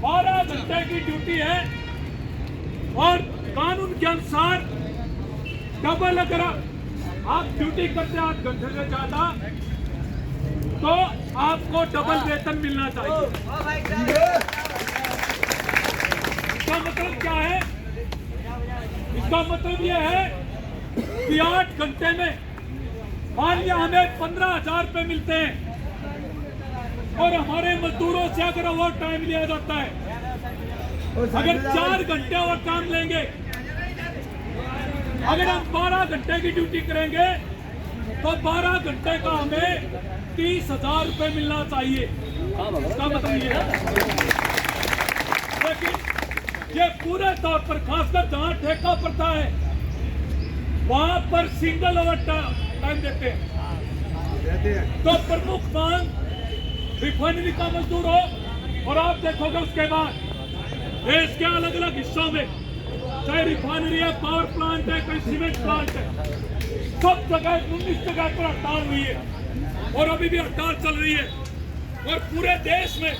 12 घंटे की ड्यूटी है और कानून के अनुसार डबल अगर आप ड्यूटी करते 8 घंटे से ज्यादा तो आपको डबल वेतन मिलना चाहिए। इसका मतलब क्या है? इसका मतलब यह है कि 8 घंटे में मान लिया हमें 15,000 रुपए मिलते हैं और हमारे मजदूरों से अगर ओवर टाइम लिया जाता है, अगर 4 घंटे और काम लेंगे, अगर हम 12 घंटे की ड्यूटी करेंगे तो 12 घंटे का हमें 30,000 रुपए मिलना चाहिए। इसका मतलब ये है, लेकिन ये पूरे तौर पर खासकर जहां ठेका पड़ता है वहां पर सिंगल ओवर टाइम देते हैं। तो प्रमुख मांग रिफाइनरी का मजदूर हो, और आप देखोगे उसके बाद देश के अलग अलग हिस्सों में चाहे रिफाइनरी है, पावर प्लांट है, कोई सीमेंट प्लांट है, सब जगह 19 जगह पर हड़ताल हुई है और अभी भी हड़ताल चल रही है। और पूरे देश में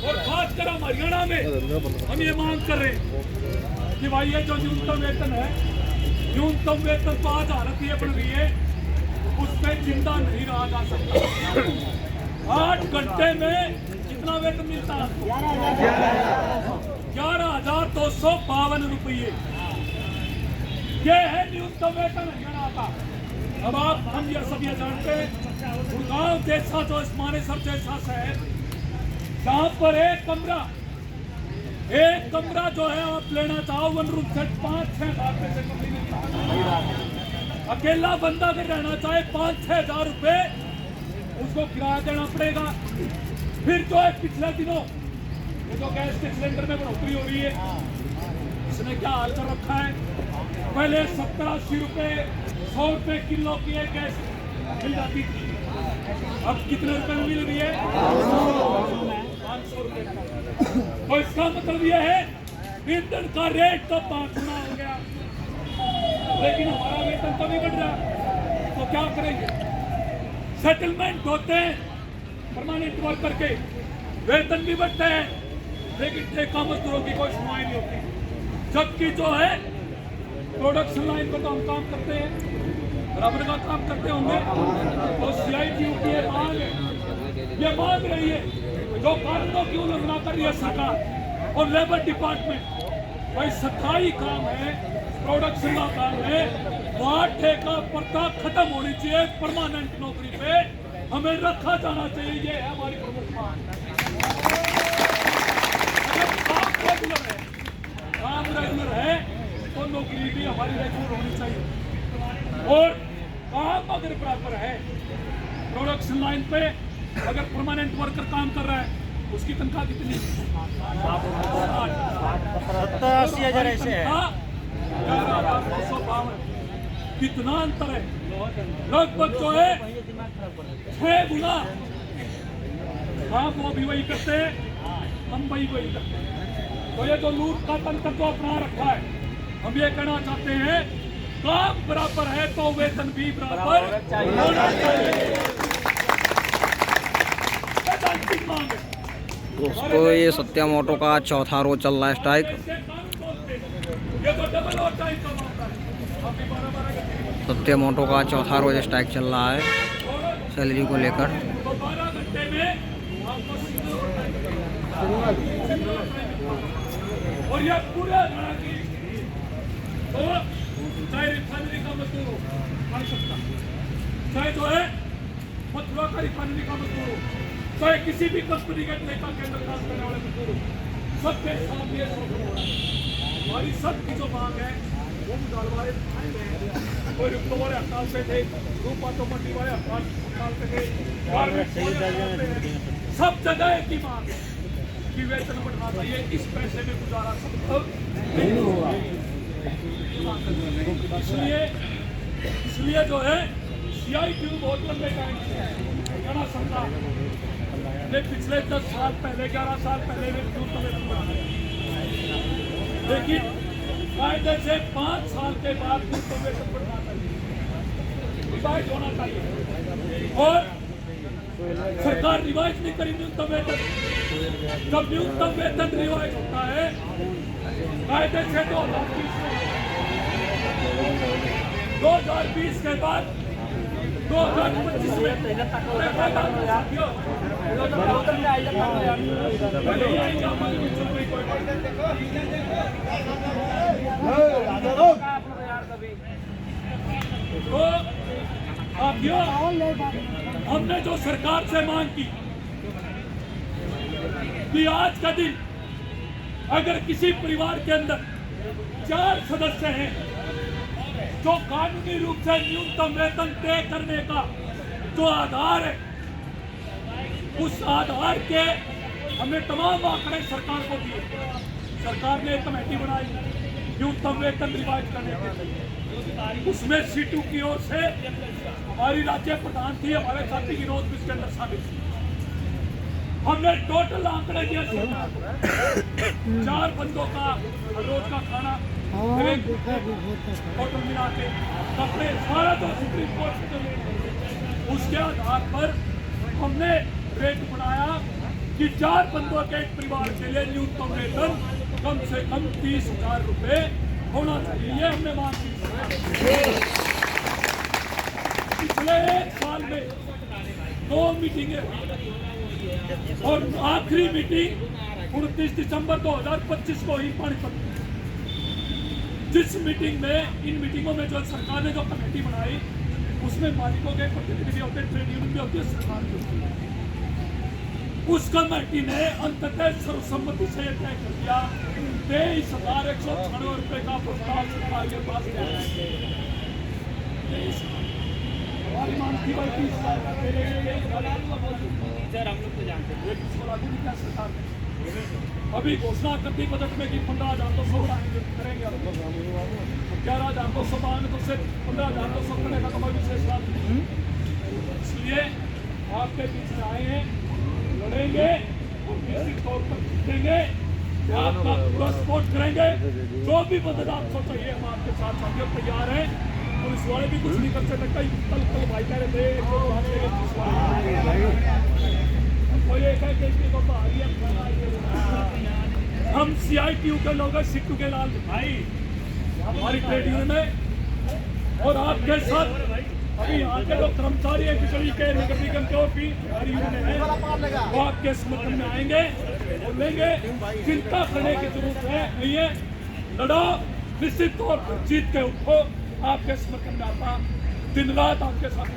और खासकर हम हरियाणा में हम ये मांग कर रहे हैं कि भाई ये जो न्यूनतम वेतन है, न्यूनतम वेतन तो आज हालत ये बन रही है उस पर जिंदा नहीं रहा जा सकता। 8 घंटे में कितना वेतन मिलता है? 11,252 रुपये। ये है न्यूनतम वेतन हरियाणा का। अब आप हम ये सब ये जानते हैं, गुड़गांव जैसा जो मानेसर जैसा शहर जहाँ पर एक कमरा जो है आप लेना चाहो 1 रूम सेट 5-6 हज़ार रुपए से कम नहीं मिलता। अकेला बंदा अगर रहना चाहे 5-6 हज़ार रुपए उसको किराया देना पड़ेगा। फिर जो है पिछले दिनों ये जो गैस के सिलेंडर में बढ़ोतरी हो रही है, इसने क्या हाल कर रखा है? पहले 70-80 रुपए 100 रुपए किलो की एक गैस मिल जाती थी, अब कितने रुपए में मिल रही है? 500 रुपए। तो इसका मतलब यह है ईंधन का रेट तो 5 गुना हो गया, लेकिन हमारा वेतन तो नहीं बढ़ रहा। तो क्या करेंगे? सेटलमेंट होते हैं परमानेंट वर्कर के, वेतन भी बढ़ते हैं, लेकिन ठेका मजदूरों की कोई सुनवाई नहीं होती। जबकि जो है प्रोडक्शन लाइन पर तो हम काम करते हैं, बराबर का काम करते होंगे। तो CITU की ये मांग रही है जो कानूनों की उल्लंघना कर रही है सरकार और लेबर डिपार्टमेंट, भाई सफाई काम है, प्रोडक्शन का काम है, वहाँ ठेका प्रथा खत्म होनी चाहिए। परमानेंट नौकरी पे हमें रखा जाना चाहिए, ये है हमारी प्रमुख मांग। काम रेगुलर है तो नौकरी भी हमारी रेगुलर होनी चाहिए। और काम अगर बराबर है, प्रोडक्शन लाइन पे अगर परमानेंट वर्कर काम कर रहा है उसकी तनख्वाह कितनी? 70-80 हज़ार ऐसे है। 11,252। कितना अंतर है? लगभग जो है 6 गुना। हम वो भी वही करते हैं, हम वही करते हैं। तो ये जो लूट का तंत्र को अपना रखा है, हम ये कहना चाहते हैं काम बराबर है तो वेतन भी बराबर होना चाहिए। दोस्तों ये सत्यम ऑटो का चौथा रोज चल रहा है स्ट्राइक। सत्यम ऑटो का चौथा रोज स्ट्राइक चल रहा है सैलरी को लेकर। और यह पूरा चाहे रिफाइनरी का मजदूर हो, चाहे जो है मथुरा का रिफाइनरी का मजदूर हो, चाहे किसी भी कंपनी के ठेका के अंदर काम करने वाले मजदूर हो, सबके सामने हमारी सबकी जो मांग है वो मुदालवाए कोई रिक्तो वाले हड़ताल पे थे, रूपा तो मंडी वाले हड़ताल पे थे, सब जगह एक ही मांग है कि वेतन बढ़ना चाहिए। इस पैसे में गुजारा संभव नहीं होगा। इसलिए जो है CITU बहुत लंबे टाइम से हरियाणा सरकार ने पिछले 10 साल पहले 11 साल पहले न्यूनतम वेतन बढ़ाया, लेकिन कायदे से 5 साल के बाद न्यूनतम वेतन बढ़ना चाहिए, डिवाइड होना चाहिए। और सरकार रिवाइज नहीं करी न्यूनतम वेतन। जब न्यूनतम वेतन रिवाइज होता है कायदे से 2020 के बाद 2025 में तो साथियों हमने जो सरकार से मांग की कि आज का दिन अगर किसी परिवार के अंदर 4 सदस्य हैं जो कानूनी रूप से न्यूनतम वेतन तय करने का जो आधार है, उस आधार के हमने तमाम आंकड़े सरकार को दिए। सरकार ने एक कमेटी बनाई न्यूनतम वेतन रिवाइज करने के लिए। उसमें सीटू की ओर से हमारी राज्य प्रधान थी, हमारे साथी विनोद भी इसके अंदर शामिल थी। हमने टोटल आंकड़े दिया सरकार को। 4 बंदों का रोज का खाना, टोटल मिला के कपड़े, सारा तो सुप्रीम कोर्ट से चले। उसके आधार पर हमने रेट बनाया कि 4 बंदों के एक परिवार के लिए न्यूनतम वेतन कम से कम 30,000 रुपए होना चाहिए। ये हमने मांग की। पिछले 1 साल में 2 मीटिंगें और आखिरी मीटिंग 29 दिसंबर 2025 को ही पानीपत में। जिस मीटिंग में, इन मीटिंगों में जो सरकार ने जो कमेटी बनाई उसमें मालिकों के प्रतिनिधि भी होते, ट्रेड यूनियन भी होती है, सरकार भी होती है। उस कमेटी ने अंततः सर्वसम्मति से तय कर दिया 23,196 रुपए का प्रस्ताव सरकार के पास गया है। हमारी मांग थी भाई 30,000 का सर, हम लोग तो जानते हैं इसको लागू नहीं किया सरकार ने। अभी घोषणा करती बजट में कि 15,200 बढ़ाएंगे, करेंगे 11,200 बढ़ाने तो सिर्फ 15,200 करने का कोई विशेष लाभ नहीं। इसलिए आपके बीच में आए हैं, लड़ेंगे और निश्चित तौर पर जीतेंगे। आपका पूरा सपोर्ट करेंगे। जो भी मदद आपको चाहिए हम आपके साथ साथियों तैयार हैं। पुलिस वाले भी कुछ नहीं कर सकते। कई कल भाई कह रहे थे हम CITU के लोग हैं, सिट्टू के लाल भाई हमारी ट्रेड यूनियन है। और आपके साथ अभी यहाँ के जो कर्मचारी हैं बिजली के, नगर निगम के और भी हमारी यूनियन है, वो आपके समर्थन में आएंगे और लेंगे। चिंता करने की जरूरत है नहीं है। लड़ो, निश्चित तौर पर जीत के उठो। आपके समर्थन में आता दिन रात आपके साथ